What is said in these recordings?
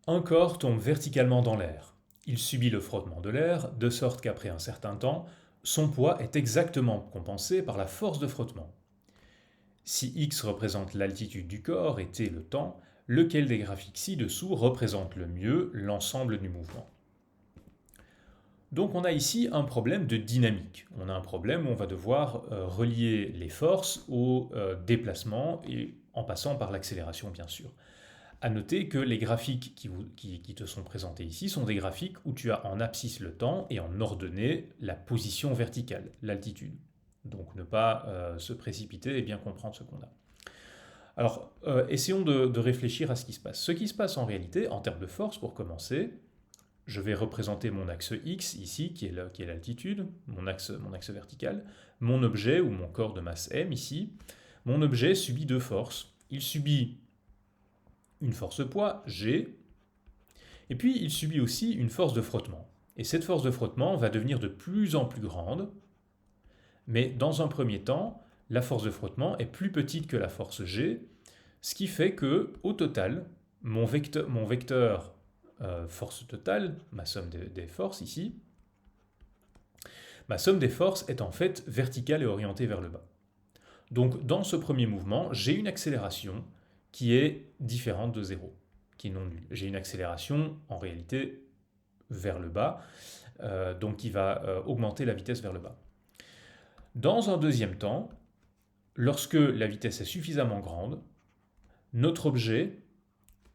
Un corps tombe verticalement dans l'air. Il subit le frottement de l'air, de sorte qu'après un certain temps, son poids est exactement compensé par la force de frottement. Si x représente l'altitude du corps et t le temps, lequel des graphiques ci-dessous représente le mieux l'ensemble du mouvement? Donc on a ici un problème de dynamique. On a un problème où on va devoir relier les forces au déplacement et en passant par l'accélération bien sûr. À noter que les graphiques qui te sont présentés ici sont des graphiques où tu as en abscisse le temps et en ordonnée la position verticale, l'altitude. Donc ne pas se précipiter et bien comprendre ce qu'on a. Alors essayons de réfléchir à ce qui se passe. Ce qui se passe en réalité, en termes de force pour commencer, je vais représenter mon axe X ici, qui est l'altitude, mon axe vertical, mon objet ou mon corps de masse M ici. Mon objet subit deux forces. Il subit une force poids, G, et puis il subit aussi une force de frottement. Et cette force de frottement va devenir de plus en plus grande, mais dans un premier temps, la force de frottement est plus petite que la force G, ce qui fait que, au total, mon vecteur force totale, ma somme des forces ici, ma somme des forces est en fait verticale et orientée vers le bas. Donc dans ce premier mouvement, j'ai une accélération qui est différente de 0, qui est non nulle. J'ai une accélération en réalité vers le bas, donc qui va augmenter la vitesse vers le bas. Dans un deuxième temps, lorsque la vitesse est suffisamment grande, notre objet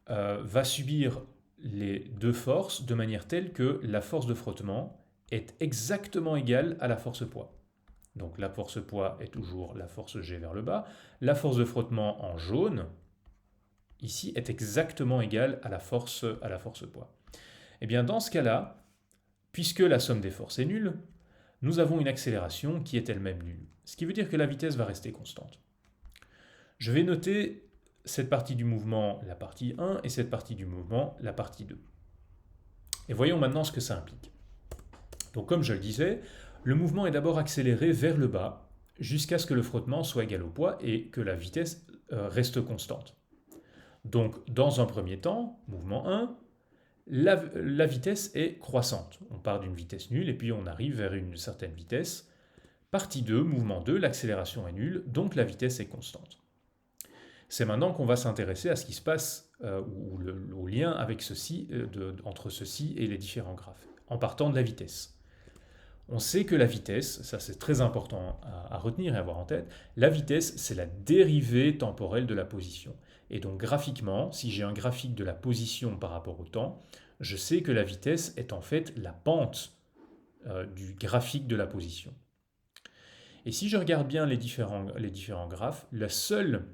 va subir les deux forces de manière telle que la force de frottement est exactement égale à la force poids. Donc la force poids est toujours la force G vers le bas. La force de frottement en jaune, ici, est exactement égale à la force poids. Et bien dans ce cas-là, puisque la somme des forces est nulle, nous avons une accélération qui est elle-même nulle. Ce qui veut dire que la vitesse va rester constante. Je vais noter cette partie du mouvement, la partie 1, et cette partie du mouvement, la partie 2. Et voyons maintenant ce que ça implique. Donc comme je le disais, le mouvement est d'abord accéléré vers le bas, jusqu'à ce que le frottement soit égal au poids et que la vitesse reste constante. Donc dans un premier temps, mouvement 1, la vitesse est croissante. On part d'une vitesse nulle et puis on arrive vers une certaine vitesse. Partie 2, mouvement 2, l'accélération est nulle, donc la vitesse est constante. C'est maintenant qu'on va s'intéresser à ce qui se passe, ou au lien avec ceci, entre ceci et les différents graphes, en partant de la vitesse. On sait que la vitesse, ça c'est très important à retenir et à avoir en tête, la vitesse c'est la dérivée temporelle de la position. Et donc graphiquement, si j'ai un graphique de la position par rapport au temps, je sais que la vitesse est en fait la pente du graphique de la position. Et si je regarde bien les différents graphes, la seule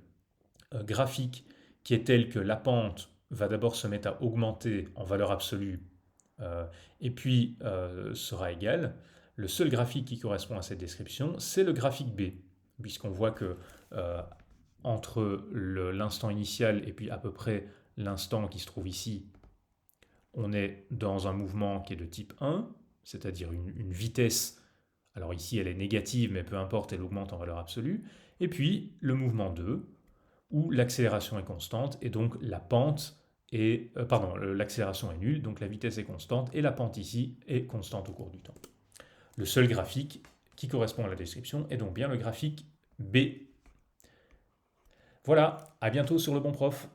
graphique qui est tel que la pente va d'abord se mettre à augmenter en valeur absolue et puis sera égale, le seul graphique qui correspond à cette description, c'est le graphique B, puisqu'on voit que entre l'instant initial et puis à peu près l'instant qui se trouve ici, on est dans un mouvement qui est de type 1, c'est-à-dire une vitesse, alors ici elle est négative, mais peu importe, elle augmente en valeur absolue, et puis le mouvement 2, où l'accélération est constante et donc la pente est, l'accélération est nulle, donc la vitesse est constante et la pente ici est constante au cours du temps. Le seul graphique qui correspond à la description est donc bien le graphique B. Voilà, à bientôt sur le bon prof.